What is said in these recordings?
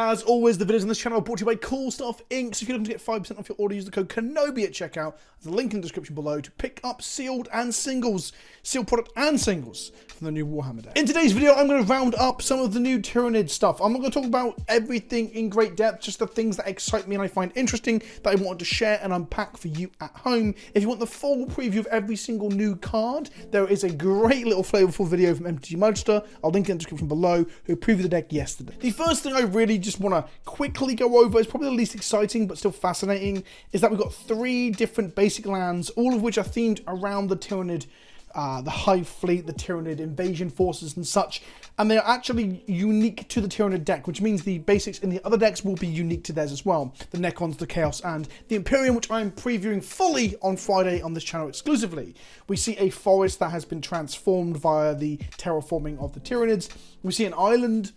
As always, the videos on this channel are brought to you by Cool Stuff Inc. So if you're looking to get 5% off your order, use the code KENOBI at checkout. There's a link in the description below to pick up sealed product and singles from the new Warhammer deck. In today's video, I'm going to round up some of the new Tyranid stuff. I'm not going to talk about everything in great depth, just the things that excite me and I find interesting that I wanted to share and unpack for you at home. If you want the full preview of every single new card, there is a great little flavorful video from MTG Muddstah. I'll link it in the description below, who previewed the deck yesterday. The first thing I really just want to quickly go over, is probably the least exciting but still fascinating, is that we've got 3 different basic lands, all of which are themed around the Tyranid, the Hive Fleet, the Tyranid invasion forces and such, and they're actually unique to the Tyranid deck, which means the basics in the other decks will be unique to theirs as well. The Necrons, the Chaos, and the Imperium, which I'm previewing fully on Friday on this channel exclusively. We see a forest that has been transformed via the terraforming of the Tyranids. We see an island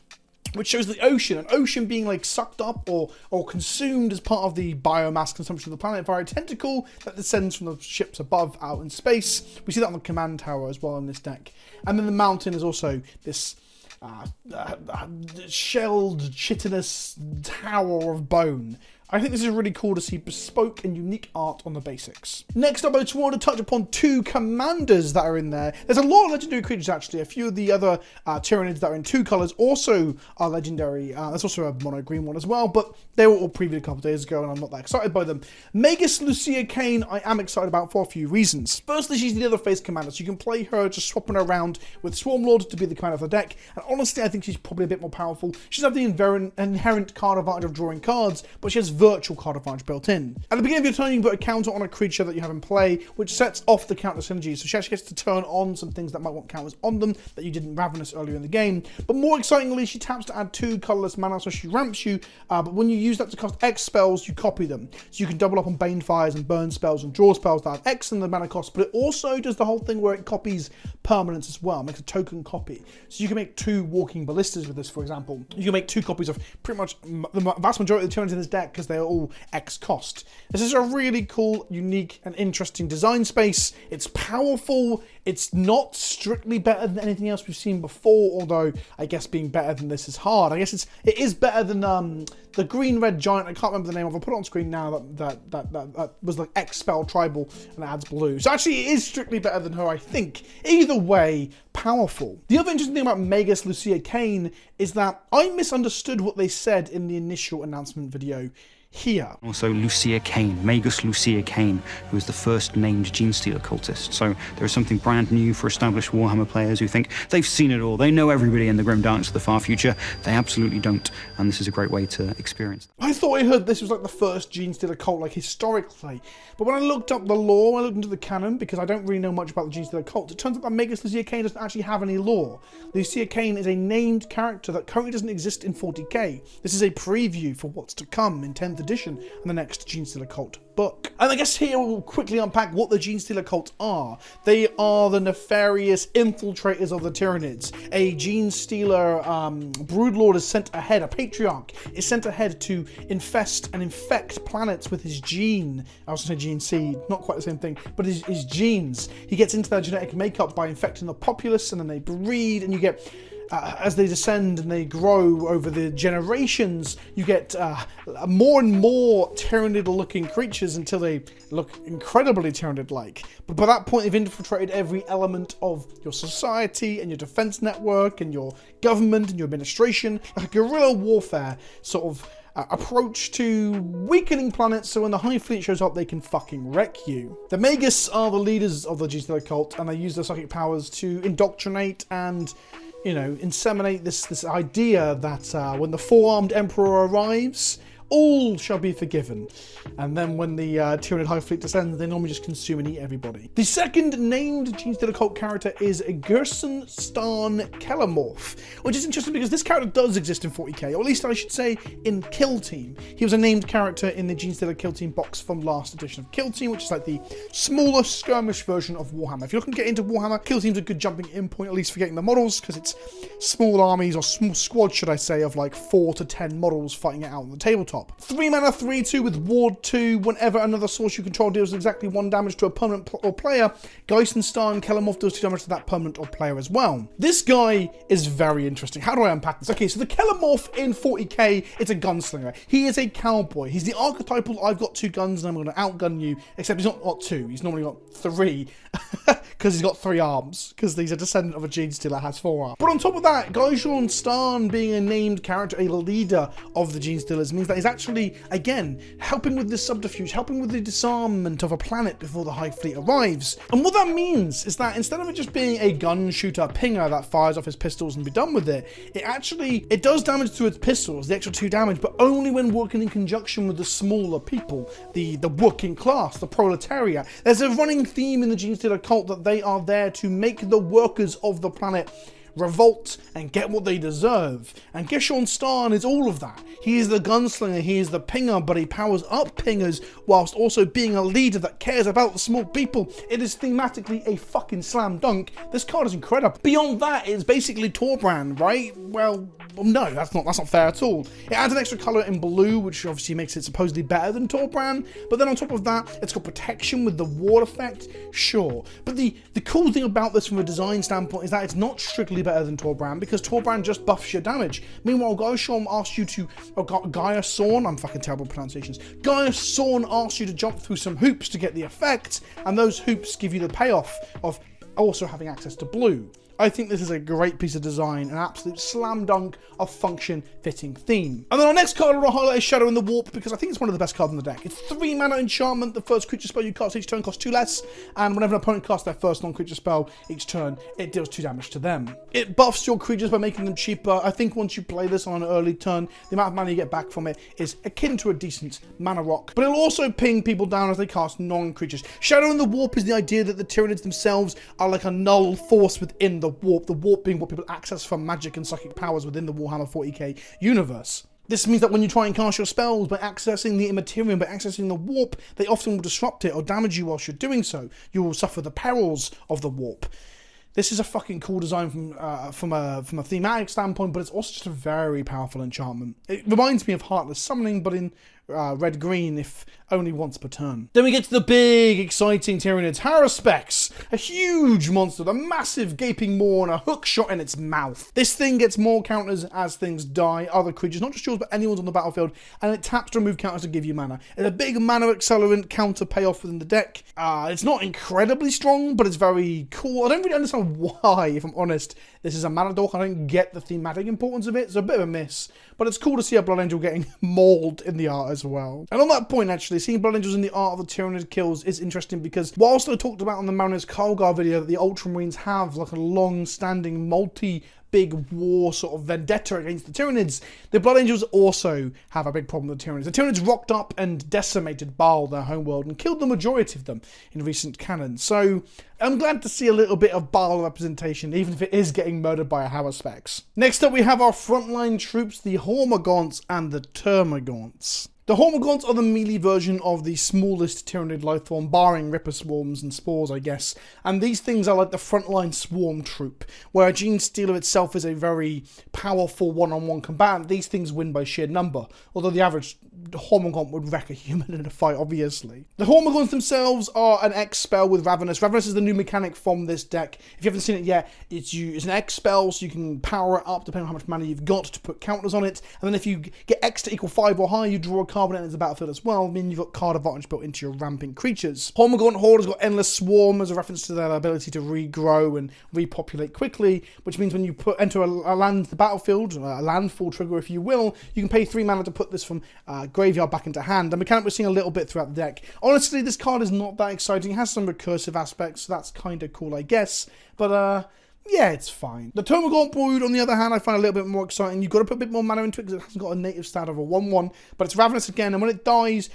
which shows the ocean, an ocean being like sucked up or consumed as part of the biomass consumption of the planet via a tentacle that descends from the ships above out in space. We see that on the command tower as well in this deck. And then the mountain is also this shelled, chitinous tower of bone. I think this is really cool to see bespoke and unique art on the basics. Next up, I just wanted to touch upon 2 commanders that are in there. There's a lot of legendary creatures actually. A few of the other Tyranids that are in 2 colors also are legendary. There's also a mono green one as well, but they were all previewed a couple of days ago and I'm not that excited by them. Magus, Lucia, Kane, I am excited about for a few reasons. Firstly, she's the other face commander, so you can play her just swapping her around with Swarmlord to be the commander of the deck. And honestly, I think she's probably a bit more powerful. She doesn't have the inherent card advantage of drawing cards, but she has virtual card advantage built in. At the beginning of your turn, you can put a counter on a creature that you have in play, which sets off the counter synergy. So she actually gets to turn on some things that might want counters on them that you didn't Ravenous earlier in the game. But more excitingly, she taps to add 2 colorless mana, so she ramps you. But when you use that to cast X spells, you copy them. So you can double up on Banefires and burn spells and draw spells that have X in the mana cost. But it also does the whole thing where it copies permanents as well, makes a token copy. So you can make 2 walking ballistas with this, for example. You can make 2 copies of pretty much the vast majority of the Tyranids in this deck because they are all X cost. This is a really cool, unique, and interesting design space. It's powerful. It's not strictly better than anything else we've seen before, although I guess being better than this is hard. I guess it is better than the green-red giant. I can't remember the name of it. I'll put it on screen now. That was like X spell tribal and it adds blue. So actually, it is strictly better than her, I think. Either way, powerful. The other interesting thing about Magus, Lucia, Kane is that I misunderstood what they said in the initial announcement video here. Also Lucia Kane, Magus Lucia Kane, who is the first named Genestealer cultist. So there is something brand new for established Warhammer players who think they've seen it all. They know everybody in the grim darkness of the far future. They absolutely don't, and this is a great way to experience that. I thought I heard this was like the first Genestealer cult, like historically. But when I looked up the lore, I looked into the canon, because I don't really know much about the Genestealer cult, it turns out that Magus Lucia Kane doesn't actually have any lore. Lucia Kane is a named character that currently doesn't exist in 40k. This is a preview for what's to come in 10th edition and the next Genestealer cult book. And I guess here we'll quickly unpack what the Genestealer cults are. They are the nefarious infiltrators of the Tyranids. A Genestealer broodlord is sent ahead, a patriarch is sent ahead to infest and infect planets with his gene. I was going to say gene seed, not quite the same thing, but his genes. He gets into their genetic makeup by infecting the populace, and then they breed, and you get as they descend and they grow over the generations, you get more and more Tyranid-looking creatures until they look incredibly Tyranid-like. But by that point, they've infiltrated every element of your society and your defense network and your government and your administration, like a guerrilla warfare sort of approach to weakening planets, so when the Hive Fleet shows up, they can fucking wreck you. The Magus are the leaders of the Genestealer cult, and they use their psychic powers to indoctrinate and, you know, inseminate this idea that when the 4-armed Emperor arrives, all shall be forgiven. And then when the Tyranid Hive Fleet descends, they normally just consume and eat everybody. The second named Genestealer cult character is Gerson Starn Kellamorph, which is interesting because this character does exist in 40k, or at least I should say in Kill Team. He was a named character in the Genestealer Kill Team box from last edition of Kill Team, which is like the smaller skirmish version of Warhammer. If you're looking to get into Warhammer, Kill Team's a good jumping in point, at least for getting the models, because it's small armies, or small squads, should I say, of like 4 to 10 models fighting it out on the tabletop. top. 3 mana, 3/2 with Ward 2. Whenever another source you control deals exactly 1 damage to a permanent or player, Geist Star and Kelemorph deals 2 damage to that permanent or player as well. This guy is very interesting. How do I unpack this? Okay, so the Kelemorph in 40k, it's a gunslinger. He is a cowboy. He's the archetypal, I've got 2 guns and I'm going to outgun you, except he's not got 2. He's normally got 3, because he's got 3 arms, because he's a descendant of a Gene Stealer, has 4 arms. But on top of that, Geist Star being a named character, a leader of the Gene Stealers, means that he's actually, again, helping with this subterfuge, helping with the disarmament of a planet before the Hive Fleet arrives. And what that means is that instead of it just being a gun shooter pinger that fires off his pistols and be done with it, it does damage to its pistols, the extra 2 damage, but only when working in conjunction with the smaller people, the working class, the proletariat. There's a running theme in the Gene Stealer cult that they are there to make the workers of the planet revolt and get what they deserve. And Gishorn Starn is all of that. He is the gunslinger, he is the pinger, but he powers up pingers whilst also being a leader that cares about the small people. It is thematically a fucking slam dunk. This card is incredible. Beyond that, it's basically Torbrand, right? Well, no, that's not fair at all. It adds an extra colour in blue, which obviously makes it supposedly better than Torbrand, but then on top of that, it's got protection with the ward effect, sure. But the cool thing about this from a design standpoint is that it's not strictly better than Torbrand, because Torbrand just buffs your damage. Meanwhile, Gaia asks you to, Gaia Sorn, I'm fucking terrible with pronunciations. Gaia Sorn asks you to jump through some hoops to get the effect, and those hoops give you the payoff of also having access to blue. I think this is a great piece of design, an absolute slam dunk of function-fitting theme. And then our next card I want to highlight is Shadow in the Warp, because I think it's one of the best cards in the deck. It's 3 mana enchantment. The first creature spell you cast each turn costs 2 less, and whenever an opponent casts their first non-creature spell each turn, it deals 2 damage to them. It buffs your creatures by making them cheaper. I think once you play this on an early turn, the amount of mana you get back from it is akin to a decent mana rock. But it'll also ping people down as they cast non-creatures. Shadow in the Warp is the idea that the Tyranids themselves are like a null force within the warp being what people access from magic and psychic powers within the Warhammer 40k universe. This means that when you try and cast your spells by accessing the Immaterium, by accessing the warp, they often will disrupt it or damage you whilst you're doing so. You will suffer the perils of the warp. This is a fucking cool design from a thematic standpoint, but it's also just a very powerful enchantment. It reminds me of Heartless Summoning, but in red-green, if only once per turn. Then we get to the big, exciting Tyranid Tara specs. A huge monster, a massive gaping maw and a hook shot in its mouth. This thing gets more counters as things die, other creatures, not just yours, but anyone's on the battlefield, and it taps to remove counters to give you mana. It's a big mana accelerant counter payoff within the deck. It's not incredibly strong, but it's very cool. I don't really understand why, if I'm honest. This is a mana dork. I don't get the thematic importance of it. It's a bit of a miss, but it's cool to see a Blood Angel getting mauled in the art as well. And on that point, actually, seeing Blood Angels in the art of the Tyranid kills is interesting, because whilst I talked about on the Mariners Kalgar video that the Ultramarines have like a long-standing big war sort of vendetta against the Tyranids, the Blood Angels also have a big problem with the Tyranids. The Tyranids rocked up and decimated Baal, their homeworld, and killed the majority of them in recent canon. So I'm glad to see a little bit of Baal representation, even if it is getting murdered by a Haraspex. Next up we have our frontline troops, the Hormagaunts and the Termagaunts. The Hormagaunts are the melee version of the smallest Tyranid lifeform, barring Ripper Swarms and Spores, I guess. And these things are like the frontline swarm troop, where a Gene Stealer itself is a very powerful one-on-one combatant. These things win by sheer number, although the average Hormagaunt would wreck a human in a fight, obviously. The Hormagaunts themselves are an X spell with Ravenous. Ravenous is the new mechanic from this deck. If you haven't seen it yet, it's an X spell, so you can power it up depending on how much mana you've got to put counters on it. And then if you get X to equal 5 or higher, you draw a card when it enters the battlefield as well, meaning you've got card advantage built into your ramping creatures. Hormagaunt Horde has got Endless Swarm as a reference to their ability to regrow and repopulate quickly, which means when you enter a land into the battlefield, a landfall trigger if you will, you can pay 3 mana to put this from graveyard back into hand. A mechanic we're seeing a little bit throughout the deck. Honestly, this card is not that exciting. It has some recursive aspects, so that's kind of cool, I guess. But yeah, it's fine. The Termagaunt Brood, on the other hand, I find a little bit more exciting. You've got to put a bit more mana into it because it hasn't got a native stat of a 1/1, but it's Ravenous again, and when it dies,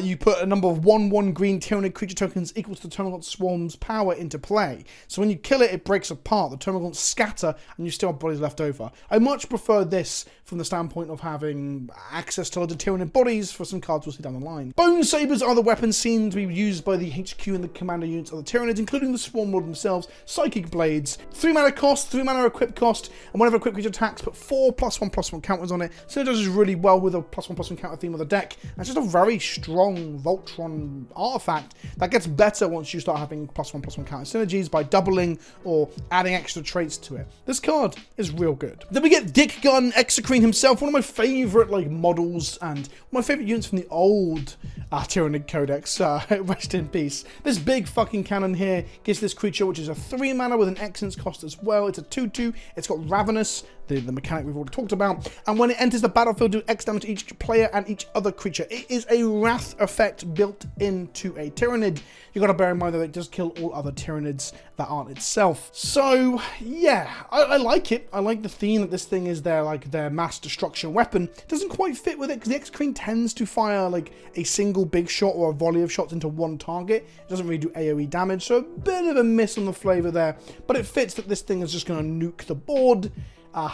you put a number of 1/1 green Tyranid creature tokens equal to the Termagaunt Swarm's power into play. So when you kill it, it breaks apart. The Termagants scatter, and you still have bodies left over. I much prefer this from the standpoint of having access to loads of Tyranid bodies for some cards we'll see down the line. Bone Sabers are the weapons seen to be used by the HQ and the commander units of the Tyranids, including the Swarm Lord themselves, Psychic Blades. 3 3 mana cost, 3 mana equip cost, and whenever equip creature attacks, put 4 +1/+1 counters on it. So it does really well with a +1/+1 counter theme of the deck. And it's just a very strong Voltron artifact that gets better once you start having +1/+1 counter synergies by doubling or adding extra traits to it. This card is real good. Then we get Dick Gun Exocrine himself, one of my favorite like models and one of my favorite units from the old Tyranid Codex. Rest in peace. This big fucking cannon here gives this creature, which is a 3 mana with an Excellence cost as well. It's a 2/2. It's got Ravenous, the mechanic we've already talked about, and when it enters the battlefield, do X damage to each player and each other creature. It is a Wrath effect built into a Tyranid. You got to bear in mind that it does kill all other Tyranids that aren't itself. So yeah, I like it. I like the theme that this thing is their mass destruction weapon. It doesn't quite fit with it because the Exocrine tends to fire like a single big shot or a volley of shots into one target. It doesn't really do AoE damage, so a bit of a miss on the flavor there. But it fits that this thing is just going to nuke the board. I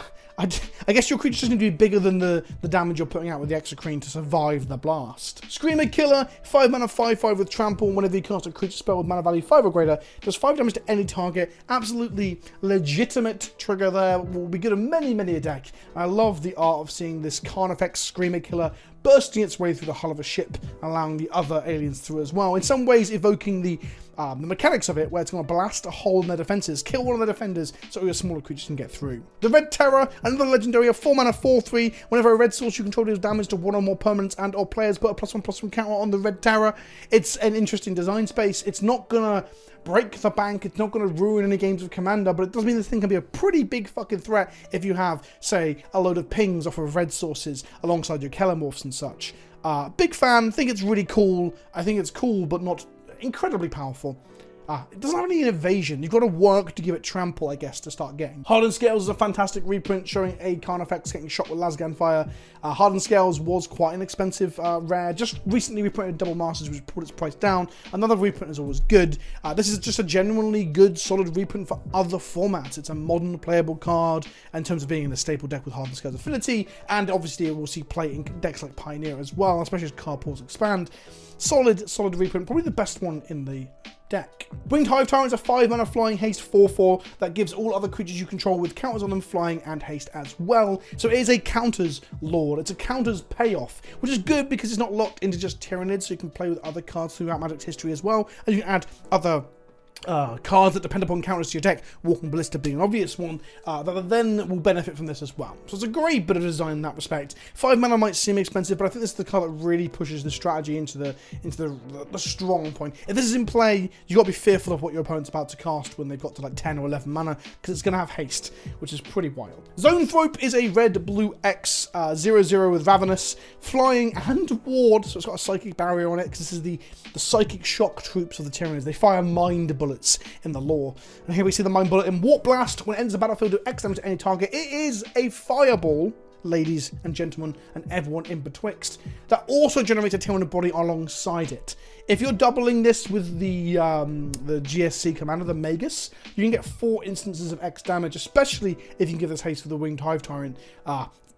guess your creature's just going to be bigger than the damage you're putting out with the Exocrine to survive the blast. Screamer Killer, 5 mana 5/5 with Trample. Whenever you cast a creature spell with mana value 5 or greater, does 5 damage to any target. Absolutely legitimate trigger there. Will be good in many a deck. I love the art of seeing this Carnifex Screamer Killer bursting its way through the hull of a ship, allowing the other aliens through as well. In some ways evoking the mechanics of it, where it's going to blast a hole in their defenses, kill one of the defenders, so your smaller creatures can get through. The Red Terror, another legendary, a 4 mana 4/3. Whenever a red source you control deals damage to one or more permanents and or players, put a +1/+1 counter on the Red Terror. It's an interesting design space. It's not gonna break the bank, it's not going to ruin any games of Commander, but it does mean this thing can be a pretty big fucking threat if you have, say, a load of pings off of red sources alongside your Kellamorphs and such. Big fan, think it's really cool. I think it's cool, but not incredibly powerful. It doesn't have any evasion. You've got to work to give it trample, I guess, to start getting. Harden Scales is a fantastic reprint showing a Carnifex getting shot with Lasgan Fire. Harden Scales was quite an expensive rare. Just recently reprinted Double Masters, which put its price down. Another reprint is always good. This is just a genuinely good, solid reprint for other formats. It's a modern playable card in terms of being in the staple deck with Harden Scales Affinity, and obviously it will see play in decks like Pioneer as well, especially as card pools expand. Solid reprint, probably the best one in the deck. Winged Hive Tyrant is a 5 mana flying haste 4/4 that gives all other creatures you control with counters on them flying and haste as well. So it is a counters lord. It's a counters payoff, which is good because it's not locked into just Tyranids, so you can play with other cards throughout Magic's history as well, and you can add other cards that depend upon counters to your deck, Walking Ballista being an obvious one, that then will benefit from this as well. So it's a great bit of design in that respect. 5 mana might seem expensive, but I think this is the card that really pushes the strategy into the strong point. If this is in play, you got to be fearful of what your opponent's about to cast when they've got to like 10 or 11 mana, because it's going to have haste, which is pretty wild. Zone Thrope is a red blue X 0/0 with Ravenous, flying and ward, so it's got a psychic barrier on it, because this is the psychic shock troops of the Tyranids. They fire mind bullets in the lore. And here we see the Mind Bullet in Warp Blast. When it enters the battlefield, do X damage to any target. It is a fireball, ladies and gentlemen, and everyone in betwixt, that also generates a Tyranid body alongside it. If you're doubling this with the GSC commander, the Magus, you can get 4 instances of X damage, especially if you can give this haste for the Winged Hive Tyrant.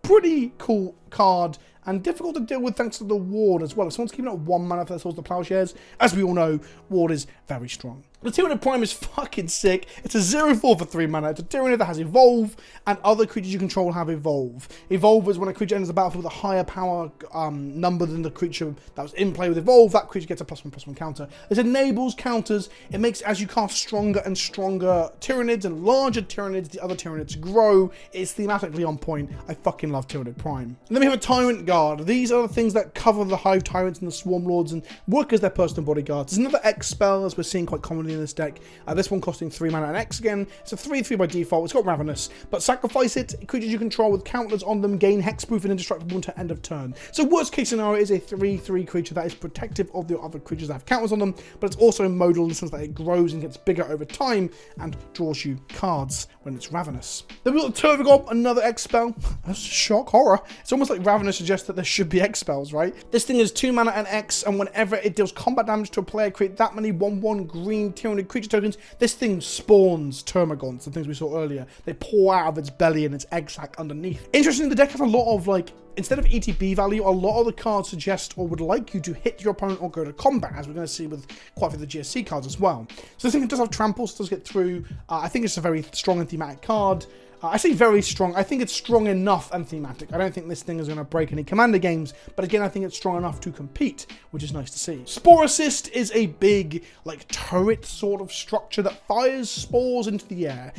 Pretty cool card, and difficult to deal with thanks to the ward as well. If someone's keeping it at 1 mana for their Swords to Plowshares, as we all know, ward is very strong. The Tyranid Prime is fucking sick. It's a 0/4 for 3 mana. It's a Tyranid that has Evolve, and other creatures you control have Evolve. Evolve is when a creature enters the battlefield with a higher power number than the creature that was in play with Evolve. That creature gets a +1/+1 counter. This enables counters. It makes, as you cast stronger and stronger Tyranids and larger Tyranids, the other Tyranids grow. It's thematically on point. I fucking love Tyranid Prime. And then we have a Tyrant Guard. These are the things that cover the Hive Tyrants and the Swarm Lords and work as their personal bodyguards. There's another X spell, as we're seeing quite commonly in this deck. This one costing 3 mana and X again. It's a 3/3 by default. It's got Ravenous, but sacrifice it. Creatures you control with counters on them gain hexproof and indestructible until end of turn. So worst case scenario is a 3/3 creature that is protective of the other creatures that have counters on them, but it's also modal in the sense that it grows and gets bigger over time and draws you cards when it's Ravenous. Then we've got Turvogob, another X spell. That's shock horror. It's almost like Ravenous suggests that there should be X spells, right? This thing is 2 mana and X, and whenever it deals combat damage to a player, create that many 1/1 green Tyranid creature tokens. This thing spawns Termagants, the things we saw earlier. They pour out of its belly and its egg sac underneath. Interestingly, the deck has a lot of like instead of ETB value, a lot of the cards suggest or would like you to hit your opponent or go to combat, as we're going to see with quite a few of the GSC cards as well. So I think it does have trample, so it does get through. I think it's a very strong and thematic card. I say very strong. I think it's strong enough and thematic. I don't think this thing is going to break any Commander games, but again, I think it's strong enough to compete, which is nice to see. Spore Assist is a big, like, turret sort of structure that fires spores into the air.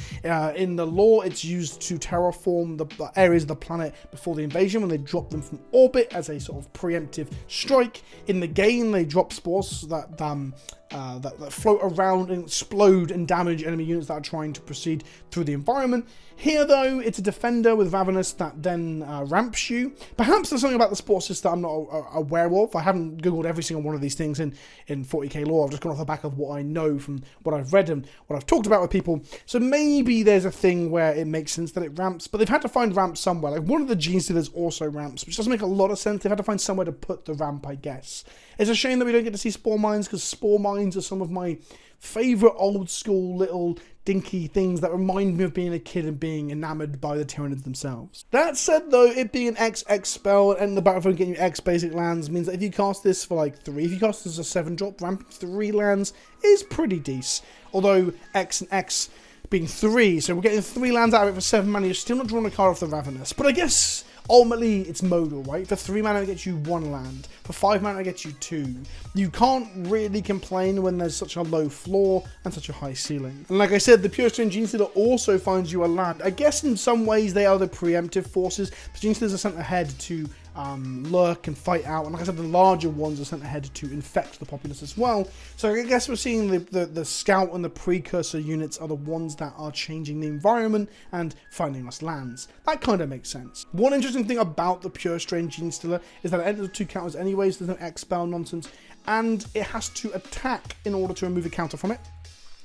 In the lore, it's used to terraform the areas of the planet before the invasion when they drop them from orbit as a sort of preemptive strike. In the game, they drop spores that that float around and explode and damage enemy units that are trying to proceed through the environment. Here, though, it's a defender with Ravenous that then ramps you. Perhaps there's something about the Spore Assist that I'm not aware of. I haven't googled every single one of these things in 40k lore. I've just gone off the back of what I know from what I've read and what I've talked about with people. So maybe there's a thing where it makes sense that it ramps, but they've had to find ramps somewhere. Like, one of the Gene Stealers also ramps, which doesn't make a lot of sense. They've had to find somewhere to put the ramp, I guess. It's a shame that we don't get to see Spore Mines, because Spore Mines are some of my favourite old school little dinky things that remind me of being a kid and being enamoured by the Tyranids themselves. That said, though, it being an XX spell and the battlefield getting you X basic lands means that if you cast this for like 3, if you cast this as a 7-drop, ramping 3 lands is pretty decent. Although X and X being 3, so we're getting 3 lands out of it for 7 mana, you're still not drawing a card off the Ravenous. But I guess ultimately it's modal, right? For 3 mana it gets you 1 land. For 5 mana it gets you 2. You can't really complain when there's such a low floor and such a high ceiling. And like I said, the Pure Strain Gene Stealer also finds you a land. I guess in some ways they are the preemptive forces. The Gene Stealers are sent ahead to lurk and fight out, and like I said, the larger ones are sent ahead to infect the populace as well. So I guess we're seeing the scout and the precursor units are the ones that are changing the environment and finding us lands. That kind of makes sense. One interesting thing about the Pure Strain Gene Stealer is that it enters 2 counters anyways, there's no X spell nonsense, and it has to attack in order to remove a counter from it.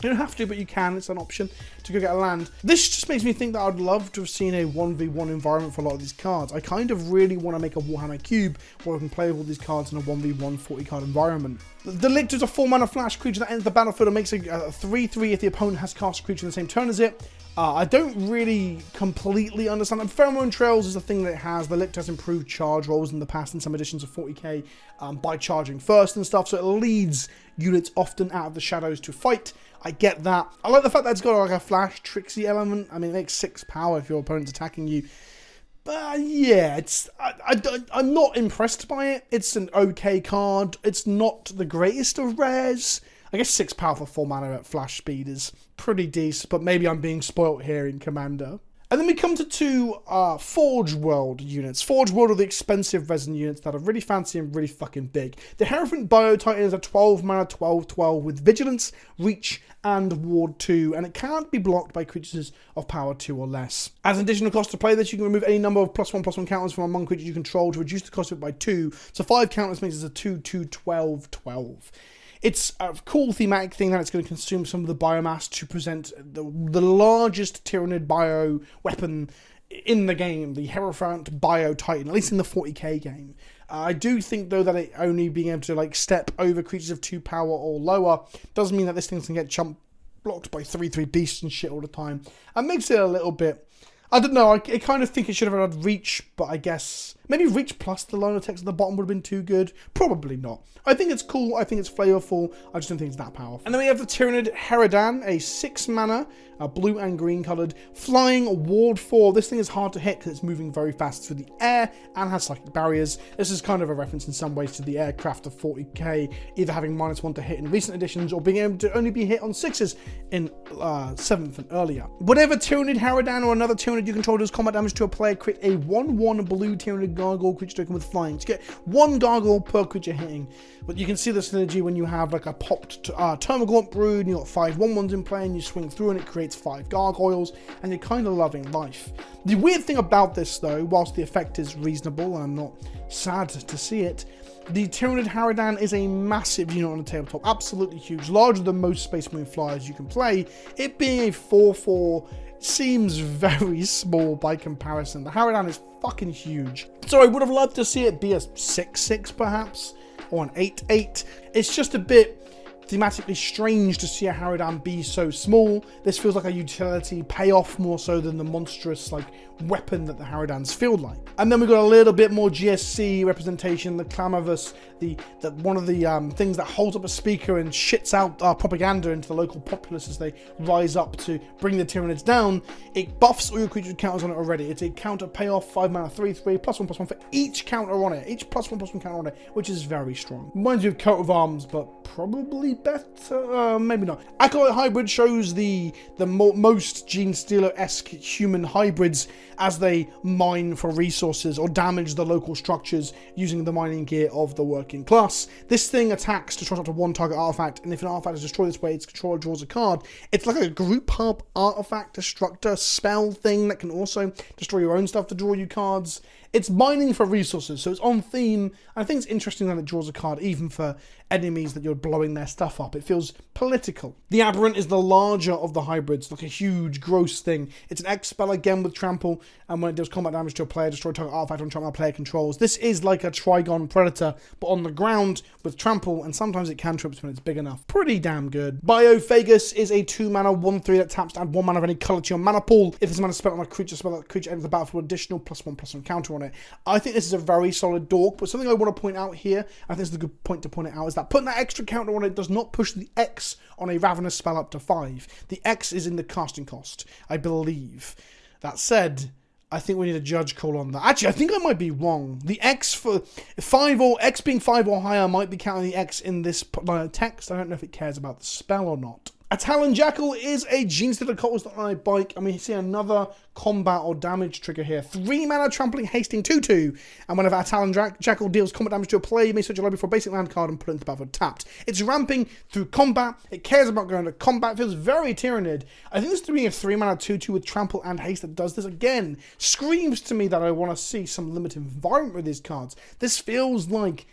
You don't have to, but you can. It's an option to go get a land. This just makes me think that I'd love to have seen a 1v1 environment for a lot of these cards. I kind of really want to make a Warhammer Cube where we can play with all these cards in a 1v1 40-card environment. The Lictor is a 4-mana flash creature that enters the battlefield and makes a 3/3 if the opponent has cast a creature in the same turn as it. I don't really completely understand. Pheromone Trails is a thing that it has. The Lictor has improved charge rolls in the past in some editions of 40k by charging first and stuff, so it leads units often out of the shadows to fight. I get that. I like the fact that it's got like a flash tricksy element. I mean, it makes 6 power if your opponent's attacking you. But yeah, I'm not impressed by it. It's an okay card. It's not the greatest of rares. I guess 6 power for 4 mana at flash speed is pretty decent, but maybe I'm being spoilt here in Commander. And then we come to 2 Forge World units. Forge World are the expensive resin units that are really fancy and really fucking big. The Hierophant Biotitan is a 12 mana 12/12 with Vigilance, Reach, and Ward 2, and it can't be blocked by creatures of power 2 or less. As an additional cost to play this, you can remove any number of +1/+1 counters from among creatures you control to reduce the cost of it by 2. So 5 counters makes it a 2/2/12/12. It's a cool thematic thing that it's going to consume some of the biomass to present the largest Tyranid bio weapon in the game, the Hierophant Biotitan, at least in the 40k game. I do think, though, that it only being able to like step over creatures of 2 power or lower does mean that this thing can get blocked by 3/3 beasts and shit all the time. And makes it a little bit, I don't know, I kind of think it should have had Reach, but I guess maybe Reach plus the line of text at the bottom would have been too good. Probably not. I think it's cool, I think it's flavorful, I just don't think it's that powerful. And then we have the Tyranid Heredan, a 6 mana, blue and green coloured, flying Ward 4. This thing is hard to hit because it's moving very fast through the air and has psychic barriers. This is kind of a reference in some ways to the aircraft of 40k, either having -1 to hit in recent editions or being able to only be hit on 6s in 7th and earlier. Whatever Tyranid Heredan or another Tyranid you control does combat damage to a player, create a 1/1 blue Tyranid Gargoyle creature token with flying. To get 1 Gargoyle per creature hitting. But you can see the synergy when you have like a popped Termagant Brood and you've got 5 1/1s in play and you swing through and it creates 5 gargoyles and you're kind of loving life. The weird thing about this, though, whilst the effect is reasonable and I'm not sad to see it, the Tyranid Heredan is a massive unit on the tabletop, absolutely huge, larger than most Space Marine flyers you can play. It being a 4/4 seems very small by comparison. The Heredan is fucking huge. So I would have loved to see it be a 6/6 perhaps, or an 8/8. It's just a bit thematically strange to see a Heredan be so small. This feels like a utility payoff more so than the monstrous like weapon that the Heredans feel like. And then we got a little bit more GSC representation, the clamorous, the one of the things that holds up a speaker and shits out propaganda into the local populace as they rise up to bring the Tyranids down. It buffs all your creature counters on it already. It's a counter payoff, 5 mana, 3/3, +1/+1 for each counter on it, each +1/+1 counter on it, which is very strong. Reminds you of Coat of Arms, but probably better, maybe not. Accolade Hybrid shows the most Gene Stealer-esque human hybrids as they mine for resources or damage the local structures using the mining gear of the working class. This thing attacks, destroys up to one target artifact, and if an artifact is destroyed this way, its controller draws a card. It's like a group hub artifact destructor spell thing that can also destroy your own stuff to draw you cards. It's mining for resources, so it's on theme. I think it's interesting that it draws a card even for enemies that you're blowing their stuff up. It feels political. The Aberrant is the larger of the hybrids, like a huge, gross thing. It's an X spell again with trample, and when it does combat damage to a player, destroy target artifact on target player controls. This is like a Trigon Predator, but on the ground with trample, and sometimes it cantrips when it's big enough. Pretty damn good. Biophagus is a 2-mana 1/3 that taps to add 1 mana of any color to your mana pool. If this mana spent on a creature spell, that creature enters the battlefield with additional +1/+1 counter on it. I think this is a very solid dork, but something I want to point out here, I think this is a good point to point it out, is that putting that extra counter on it does not push the X on a Ravenous spell up to 5. The X is in the casting cost, I believe. That said, I think we need a judge call on that. Actually, I think I might be wrong. The X for 5 or X being 5 or higher might be counting the X in this line of text. I don't know if it cares about the spell or not. A Talon Jackal is a Gene Stealer cultist on a bike, and we see another combat or damage trigger here. 3 mana trampling hasting 2/2, and whenever a Talon Jackal deals combat damage to a player, you may search your library for a basic land card and put it into battle tapped. It's ramping through combat, it cares about going to combat, feels very Tyranid. I think this being a 3 mana 2/2 with trample and haste that does this again screams to me that I want to see some limited environment with these cards. This feels like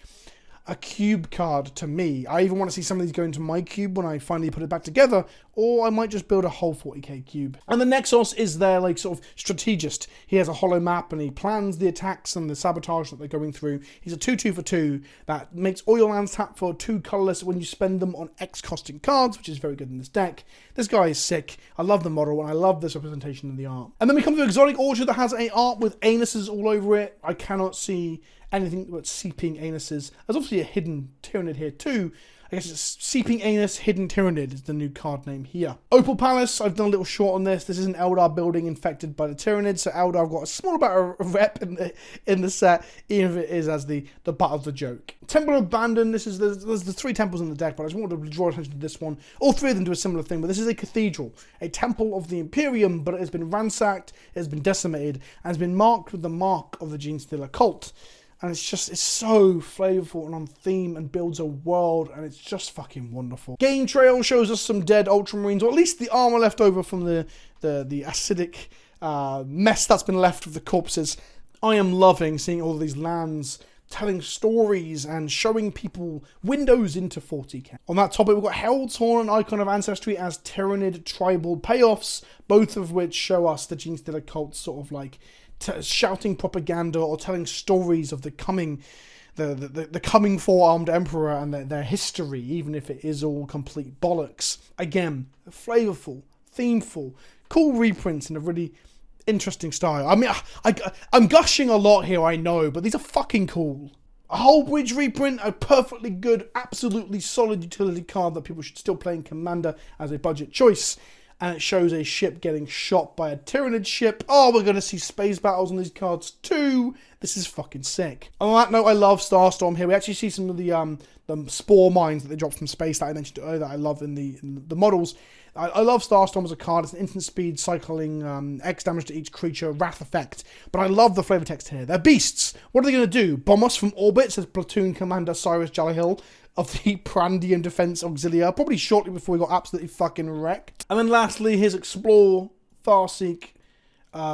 a cube card to me. I even want to see some of these go into my cube when I finally put it back together, or I might just build a whole 40k cube. And the Nexus is their like sort of strategist. He has a hollow map and he plans the attacks and the sabotage that they're going through. He's a 2/2 for 2 that makes all your lands tap for 2 colorless when you spend them on X costing cards, which is very good in this deck. This guy is sick. I love the model and I love this representation of the art. And then we come to Exotic Orchard that has a art with anuses all over it. I cannot see anything but seeping anuses. There's obviously a hidden Tyranid here too. I guess it's Seeping Anus Hidden Tyranid is the new card name here. Opal Palace, I've done a little short on this. This is an Eldar building infected by the Tyranids, so Eldar have got a small amount of rep in the set, even if it is as the butt of the joke. Temple of Abandon, there's the 3 temples in the deck, but I just wanted to draw attention to this one. All 3 of them do a similar thing, but this is a cathedral, a temple of the Imperium, but it has been ransacked, it has been decimated, and has been marked with the mark of the Gene Stealer cult. And it's so flavorful and on theme and builds a world, and it's just fucking wonderful. Game Trail shows us some dead Ultramarines, or at least the armor left over from the acidic mess that's been left of the corpses. I am loving seeing all of these lands telling stories and showing people windows into 40k. On that topic, we've got Herald's Horn and Icon of Ancestry as Tyranid tribal payoffs, both of which show us the Gene Stealer cult sort of like shouting propaganda or telling stories of the coming 4-armed emperor and their history, even if it is all complete bollocks. Again, flavorful, themeful, cool reprints in a really interesting style. I mean, I'm gushing a lot here, I know, but these are fucking cool. A whole bridge reprint, a perfectly good, absolutely solid utility card that people should still play in Commander as a budget choice. And it shows a ship getting shot by a Tyranid ship. Oh, we're going to see space battles on these cards too. This is fucking sick. On that note, I love Starstorm here. We actually see some of the spore mines that they drop from space that I mentioned earlier that I love in the models. I love Starstorm as a card. It's an instant speed cycling X damage to each creature, wrath effect. But I love the flavor text here. They're beasts. What are they going to do? Bomb us from orbit, says Platoon Commander Cyrus Jalahil of the Prandian Defense Auxilia, probably shortly before we got absolutely fucking wrecked. And then lastly, here's Explore, Farseek,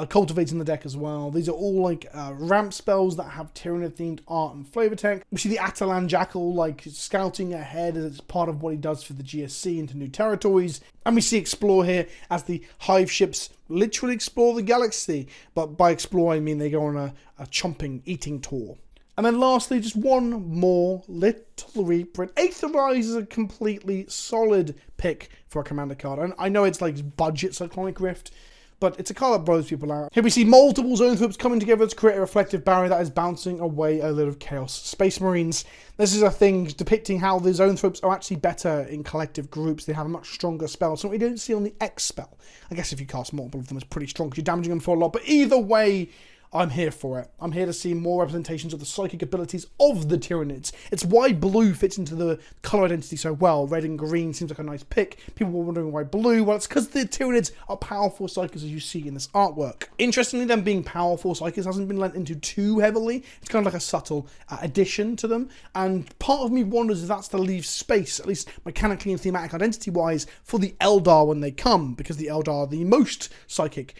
cultivating the deck as well. These are all like ramp spells that have Tyranid themed art and flavor text. We see the Talon Jackal like scouting ahead as it's part of what he does for the GSC into new territories. And we see Explore here as the hive ships literally explore the galaxy. But by explore, I mean they go on a chomping, eating tour. And then lastly, just one more little reprint. Aetherize is a completely solid pick for a commander card. And I know it's like budget Cyclonic Rift, but it's a card that blows people out. Here we see multiple Zone Thropes coming together to create a reflective barrier that is bouncing away a lot of chaos. Space Marines, this is a thing depicting how the Zone Thropes are actually better in collective groups. They have a much stronger spell, something we don't see on the X spell. I guess if you cast multiple of them, it's pretty strong because you're damaging them for a lot. But either way, I'm here for it. I'm here to see more representations of the psychic abilities of the Tyranids. It's why blue fits into the colour identity so well. Red and green seems like a nice pick. People were wondering why blue. Well, it's because the Tyranids are powerful psychics, as you see in this artwork. Interestingly, them being powerful psychics hasn't been lent into too heavily. It's kind of like a subtle addition to them. And part of me wonders if that's to leave space, at least mechanically and thematic identity-wise, for the Eldar when they come, because the Eldar are the most psychic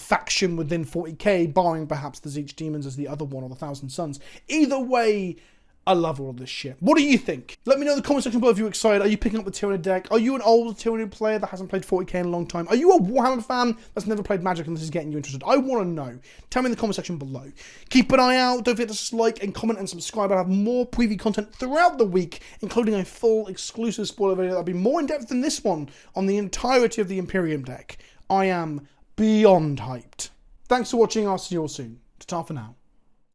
faction within 40k, barring perhaps the Zeech Demons as the other one, or the Thousand Suns. Either way, I love all of this shit. What do you think? Let me know in the comment section below if you're excited. Are you picking up the Tyranid deck? Are you an old Tyranid player that hasn't played 40k in a long time? Are you a Warhammer fan that's never played Magic and this is getting you interested? I want to know. Tell me in the comment section below. Keep an eye out. Don't forget to like and comment and subscribe. I have more preview content throughout the week, including a full exclusive spoiler video that'll be more in depth than this one on the entirety of the Imperium deck. I am beyond hyped. Thanks for watching. I'll see you all soon. Ta-ta for now.